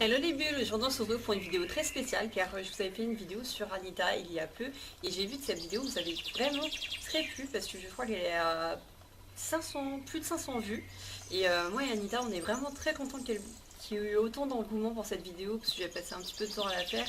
Hello les bulles, aujourd'hui on se retrouve pour une vidéo très spéciale car je vous avais fait une vidéo sur Anita il y a peu et j'ai vu que cette vidéo vous avez vraiment très plu parce que je crois qu'elle est à 500, plus de 500 vues et moi et Anita on est vraiment très contents qu'il y ait eu autant d'engouement pour cette vidéo parce que j'ai passé un petit peu de temps à la faire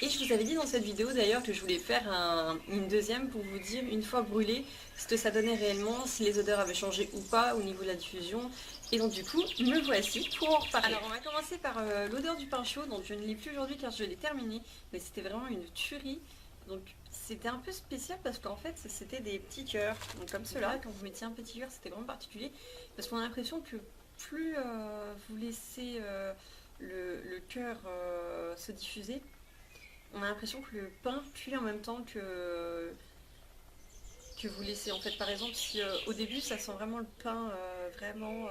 et je vous avais dit dans cette vidéo d'ailleurs que je voulais faire une deuxième pour vous dire une fois brûlé ce que ça donnait réellement, si les odeurs avaient changé ou pas au niveau de la diffusion. Et donc du coup, me voici pour en reparler. Alors on va commencer par l'odeur du pain chaud, donc je ne l'ai plus aujourd'hui car je l'ai terminé, mais c'était vraiment une tuerie. Donc c'était un peu spécial parce qu'en fait c'était des petits cœurs, donc comme cela, quand vous mettiez un petit cœur c'était vraiment particulier, parce qu'on a l'impression que plus vous laissez le cœur se diffuser, on a l'impression que le pain cuit en même temps que vous laissez. En fait par exemple si au début ça sent vraiment le pain vraiment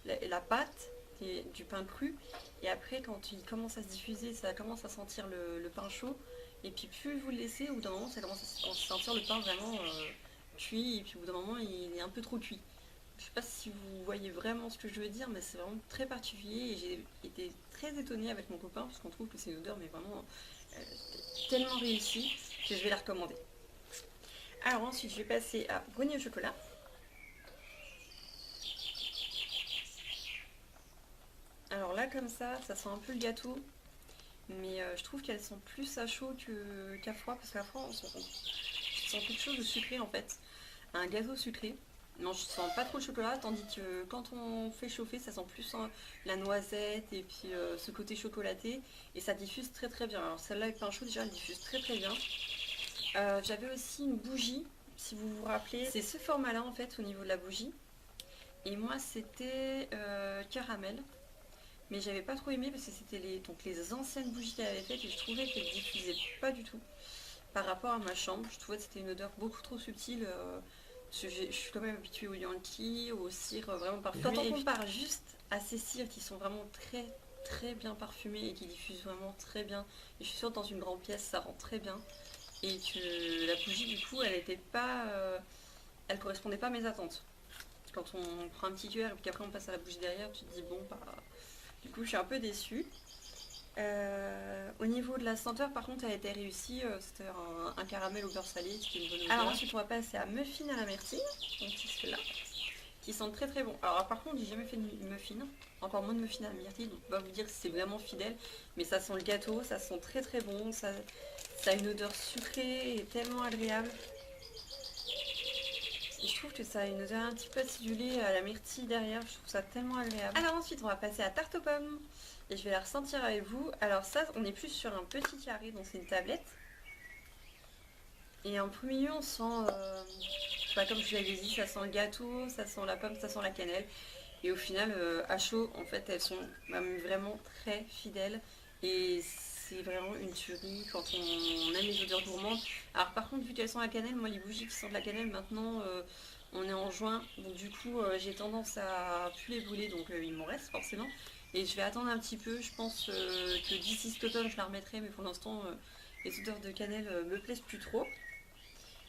la pâte du pain cru et après quand il commence à se diffuser ça commence à sentir le pain chaud et puis plus vous le laissez au bout d'un moment ça commence à sentir le pain vraiment cuit et puis au bout d'un moment il est un peu trop cuit. Je sais pas si vous voyez vraiment ce que je veux dire mais c'est vraiment très particulier et j'ai été très étonnée avec mon copain parce qu'on trouve que c'est une odeur mais vraiment tellement réussie que je vais la recommander. Alors ensuite je vais passer à brownie au chocolat. Alors là comme ça sent un peu le gâteau. Mais je trouve qu'elles sont plus à chaud qu'à froid, parce qu'à froid, on sent quelque chose de sucré en fait. Un gâteau sucré. Non, je sens pas trop le chocolat, tandis que quand on fait chauffer, ça sent plus la noisette et puis ce côté chocolaté. Et ça diffuse très très bien. Alors celle-là avec pain chaud, déjà, elle diffuse très très bien. J'avais aussi une bougie, si vous vous rappelez. C'est ce format-là en fait au niveau de la bougie. Et moi, c'était caramel. Mais j'avais pas trop aimé parce que c'était les anciennes bougies qu'elle avait faites et je trouvais qu'elles diffusaient pas du tout par rapport à ma chambre. Je trouvais que c'était une odeur beaucoup trop subtile. Parce que je suis quand même habituée aux Yankee, aux cires vraiment parfumées. Quand on compare juste à ces cires qui sont vraiment très très bien parfumées et qui diffusent vraiment très bien, et je suis sûre que dans une grande pièce ça rend très bien, et que la bougie du coup elle était pas, elle correspondait pas à mes attentes. Quand on prend un petit cœur et puis qu'après on passe à la bougie derrière, tu te dis bon bah du coup, je suis un peu déçue. Au niveau de la senteur, par contre, elle a été réussie. C'était un caramel au beurre salé, c'était une bonne odeur. Alors ensuite, on va passer à muffins à la myrtille, donc c'est ceux-là, qui sentent très très bon. Alors par contre, j'ai jamais fait de muffins, encore moins de muffins à la myrtille, donc on va vous dire si c'est vraiment fidèle. Mais ça sent le gâteau, ça sent très très bon, ça a une odeur sucrée et tellement agréable. Et je trouve que ça a une odeur un petit peu acidulée à la myrtille derrière, je trouve ça tellement agréable. Alors ensuite on va passer à tarte aux pommes et je vais la ressentir avec vous. Alors ça on est plus sur un petit carré, donc c'est une tablette. Et en premier lieu on sent, comme je vous l'avais dit, ça sent le gâteau, ça sent la pomme, ça sent la cannelle. Et au final à chaud en fait elles sont vraiment très fidèles et c'est vraiment une tuerie quand on aime les odeurs gourmandes. Alors par contre vu qu'elles sont la cannelle, moi les bougies qui sentent la cannelle maintenant on est en juin, donc du coup j'ai tendance à plus les brûler, donc il m'en reste forcément. Et je vais attendre un petit peu, je pense que d'ici cet automne je la remettrai, mais pour l'instant les odeurs de cannelle me plaisent plus trop.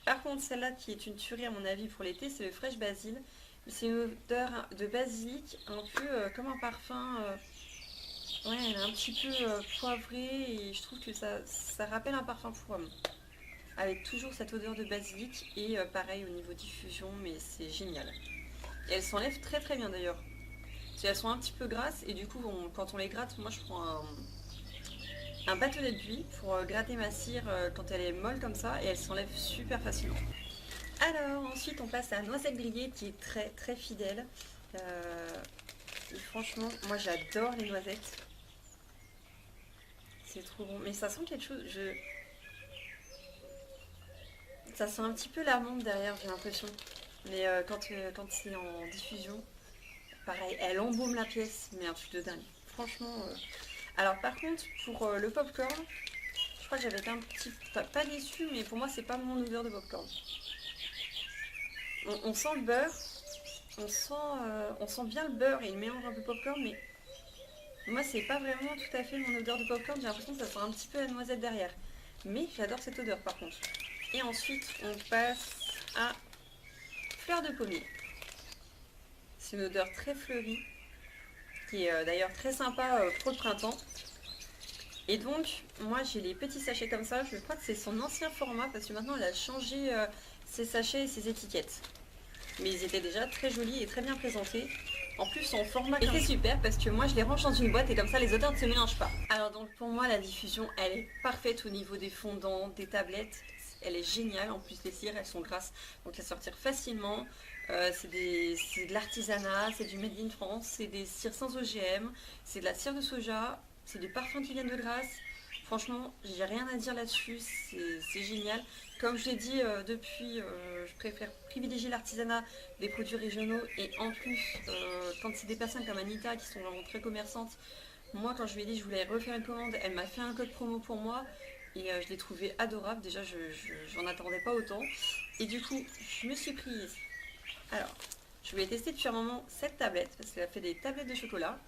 Par contre celle-là qui est une tuerie à mon avis pour l'été, c'est le fraîche basil. C'est une odeur de basilic, un peu comme un parfum. Ouais, elle est un petit peu poivrée et je trouve que ça rappelle un parfum pour homme. Avec toujours cette odeur de basilic et pareil au niveau diffusion, mais c'est génial. Et elles s'enlèvent très très bien d'ailleurs. Elles sont un petit peu grasses et du coup quand on les gratte, moi je prends un bâtonnet de buis pour gratter ma cire quand elle est molle comme ça et elle s'enlève super facilement. Alors ensuite on passe à la noisette grillée qui est très très fidèle. Et franchement moi j'adore les noisettes. C'est trop bon. Mais ça sent quelque chose. Ça sent un petit peu l'amande derrière j'ai l'impression. Mais quand c'est en diffusion, pareil, elle embaume la pièce, mais un truc de dingue. Franchement. Alors par contre pour le popcorn, je crois que j'avais été un petit pas déçue, mais pour moi c'est pas mon odeur de popcorn. On sent le beurre, on sent bien le beurre et le mélange un peu popcorn, mais moi c'est pas vraiment tout à fait mon odeur de popcorn, j'ai l'impression que ça sent un petit peu la noisette derrière. Mais j'adore cette odeur par contre. Et ensuite on passe à fleur de pommier. C'est une odeur très fleurie, qui est d'ailleurs très sympa pour le printemps. Et donc, moi j'ai les petits sachets comme ça, je crois que c'est son ancien format parce que maintenant elle a changé ses sachets et ses étiquettes. Mais ils étaient déjà très jolis et très bien présentés. En plus en format et c'est super parce que moi je les range dans une boîte et comme ça les odeurs ne se mélangent pas. Alors donc pour moi la diffusion elle est parfaite au niveau des fondants, des tablettes. Elle est géniale, en plus les cires elles sont grasses donc elles sortir facilement. C'est de l'artisanat, c'est du made in France, c'est des cires sans OGM, c'est de la cire de soja, c'est des parfums qui viennent de Grasse. Franchement, j'ai rien à dire là-dessus, c'est génial. Comme je l'ai dit depuis, je préfère privilégier l'artisanat des produits régionaux. Et en plus, quand c'est des personnes comme Anita qui sont vraiment très commerçantes, moi quand je lui ai dit que je voulais refaire une commande, elle m'a fait un code promo pour moi. Et je l'ai trouvé adorable, déjà j'en attendais pas autant. Et du coup, je me suis prise. Alors, je voulais tester depuis un moment cette tablette, parce qu'elle a fait des tablettes de chocolat.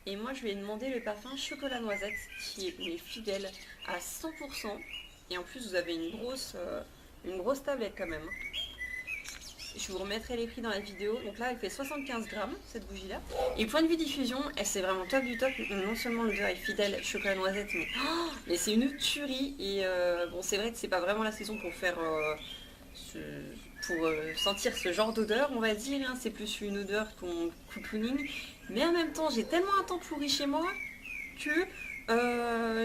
Et moi je lui ai demandé le parfum chocolat noisette qui est fidèle à 100%. Et en plus vous avez une grosse tablette quand même. Je vous remettrai les prix dans la vidéo. Donc là elle fait 75 grammes cette bougie là. Et point de vue diffusion, elle c'est vraiment top du top. Non seulement l'odeur est fidèle chocolat noisette, mais c'est une tuerie. Et bon c'est vrai que c'est pas vraiment la saison pour faire... sentir ce genre d'odeur on va dire, hein. C'est plus une odeur qu'on cocooning, mais en même temps j'ai tellement un temps pourri chez moi que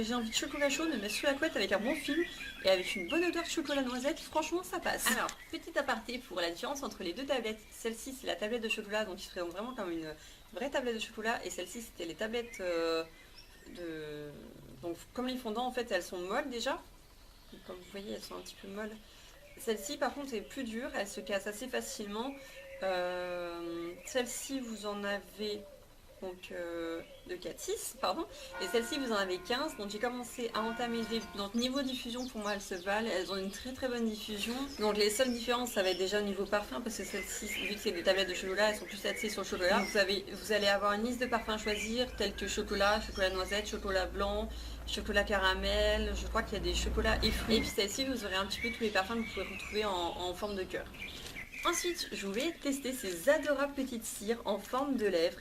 j'ai envie de chocolat chaud, de mettre sous la couette avec un bon film et avec une bonne odeur de chocolat noisette, franchement ça passe. Alors petit aparté pour la différence entre les deux tablettes, celle-ci c'est la tablette de chocolat donc qui se présente vraiment comme une vraie tablette de chocolat, et celle-ci c'était les tablettes donc comme les fondants en fait elles sont molles déjà, comme vous voyez elles sont un petit peu molles. Celle-ci par contre est plus dure, elle se casse assez facilement. Celle-ci vous en avez donc de 4-6 pardon, et celle-ci vous en avez 15, donc j'ai commencé à entamer donc niveau diffusion pour moi elles se valent, elles ont une très très bonne diffusion. Donc les seules différences ça va être déjà au niveau parfum parce que celle-ci vu que c'est des tablettes de chocolat elles sont plus axées sur le chocolat. Vous allez avoir une liste de parfums à choisir tels que chocolat, chocolat noisette, chocolat blanc, chocolat caramel, je crois qu'il y a des chocolats et fruits. Et puis celle-ci vous aurez un petit peu tous les parfums que vous pouvez retrouver en forme de cœur. Ensuite je voulais tester ces adorables petites cires en forme de lèvres.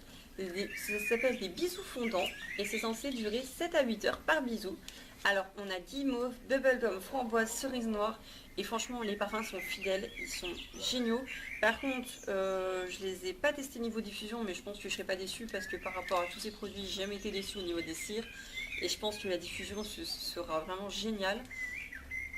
Ça s'appelle des bisous fondants et c'est censé durer 7 à 8 heures par bisou. Alors on a guimauve, bubblegum, framboise, cerise noire et franchement les parfums sont fidèles, ils sont géniaux. Par contre je les ai pas testés niveau diffusion, mais je pense que je serai pas déçue parce que par rapport à tous ces produits j'ai jamais été déçue au niveau des cires et je pense que la diffusion sera vraiment géniale.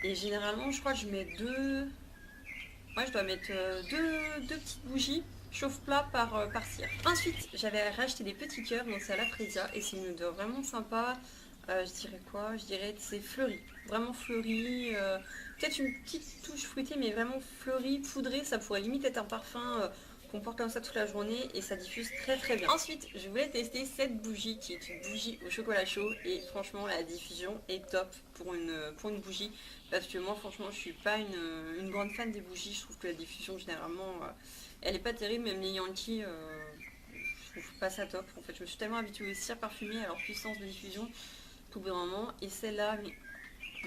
Et généralement je crois que je mets je dois mettre deux petites bougies chauffe-plat par cire. Ensuite, j'avais racheté des petits cœurs, donc c'est à la freesia et c'est une odeur vraiment sympa. Je dirais quoi? Je dirais que c'est fleuri, vraiment fleuri. Peut-être une petite touche fruitée, mais vraiment fleuri, poudré. Ça pourrait limite être un parfum qu'on porte comme ça toute la journée et ça diffuse très très bien. Ensuite, je voulais tester cette bougie qui est une bougie au chocolat chaud et franchement la diffusion est top pour une bougie parce que moi franchement je suis pas une grande fan des bougies. Je trouve que la diffusion généralement elle est pas terrible, même les Yankees, je trouve pas ça top. En fait, je me suis tellement habituée aux cires parfumées à leur puissance de diffusion qu'au bout d'un moment. Et celle-là,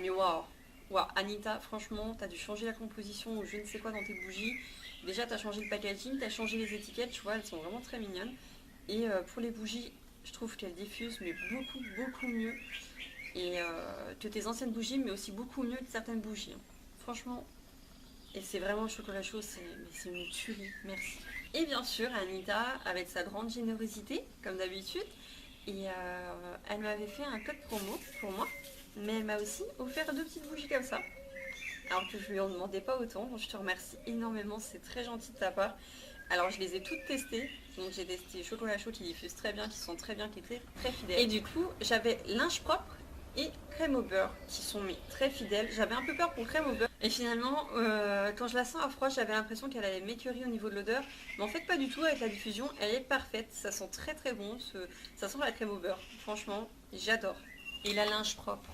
mais waouh, waouh, Anita, franchement, t'as dû changer la composition ou je ne sais quoi dans tes bougies. Déjà, t'as changé le packaging, t'as changé les étiquettes, tu vois, elles sont vraiment très mignonnes. Et pour les bougies, je trouve qu'elles diffusent mais beaucoup mieux et que tes anciennes bougies, mais aussi beaucoup mieux que certaines bougies. Hein. Franchement. Et c'est vraiment le chocolat chaud, c'est une tuerie, merci. Et bien sûr, Anita, avec sa grande générosité, comme d'habitude, et elle m'avait fait un code promo pour moi, mais elle m'a aussi offert 2 petites bougies comme ça, alors que je lui en demandais pas autant, donc je te remercie énormément, c'est très gentil de ta part. Alors je les ai toutes testées, donc j'ai testé chocolat chaud qui diffuse très bien, qui sont très bien, qui est très fidèle. Et du coup, j'avais linge propre et crème au beurre qui sont très fidèles. J'avais un peu peur pour crème au beurre et finalement quand je la sens à froid j'avais l'impression qu'elle allait m'écœurer au niveau de l'odeur, mais en fait pas du tout. Avec la diffusion elle est parfaite, ça sent très bon, ça sent la crème au beurre, franchement j'adore. Et la linge propre,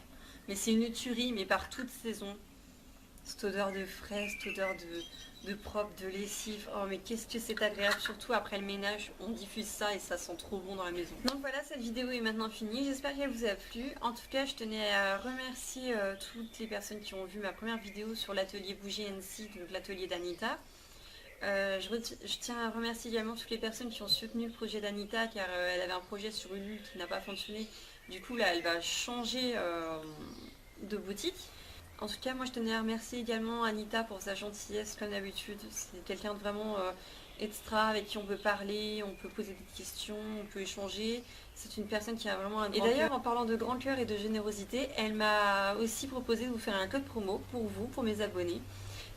mais c'est une tuerie, mais par toute saison. Cette odeur de fraise, cette odeur de propre, de lessive. Oh mais qu'est-ce que c'est agréable, surtout après le ménage, on diffuse ça et ça sent trop bon dans la maison. Donc voilà, cette vidéo est maintenant finie, j'espère qu'elle vous a plu. En tout cas, je tenais à remercier toutes les personnes qui ont vu ma première vidéo sur l'atelier Bougie NC, donc l'atelier d'Anita. Je tiens à remercier également toutes les personnes qui ont soutenu le projet d'Anita car elle avait un projet sur Ulule qui n'a pas fonctionné. Du coup là elle va changer de boutique. En tout cas moi je tenais à remercier également Anita pour sa gentillesse comme d'habitude. C'est quelqu'un de vraiment extra avec qui on peut parler, on peut poser des questions, on peut échanger. C'est une personne qui a vraiment un grand cœur. Et d'ailleurs en parlant de grand cœur et de générosité, elle m'a aussi proposé de vous faire un code promo pour vous, pour mes abonnés.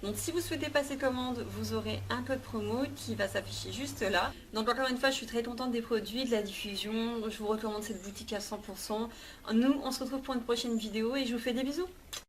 Donc si vous souhaitez passer commande, vous aurez un code promo qui va s'afficher juste là. Donc encore une fois, je suis très contente des produits, de la diffusion. Je vous recommande cette boutique à 100%. Nous, on se retrouve pour une prochaine vidéo et je vous fais des bisous.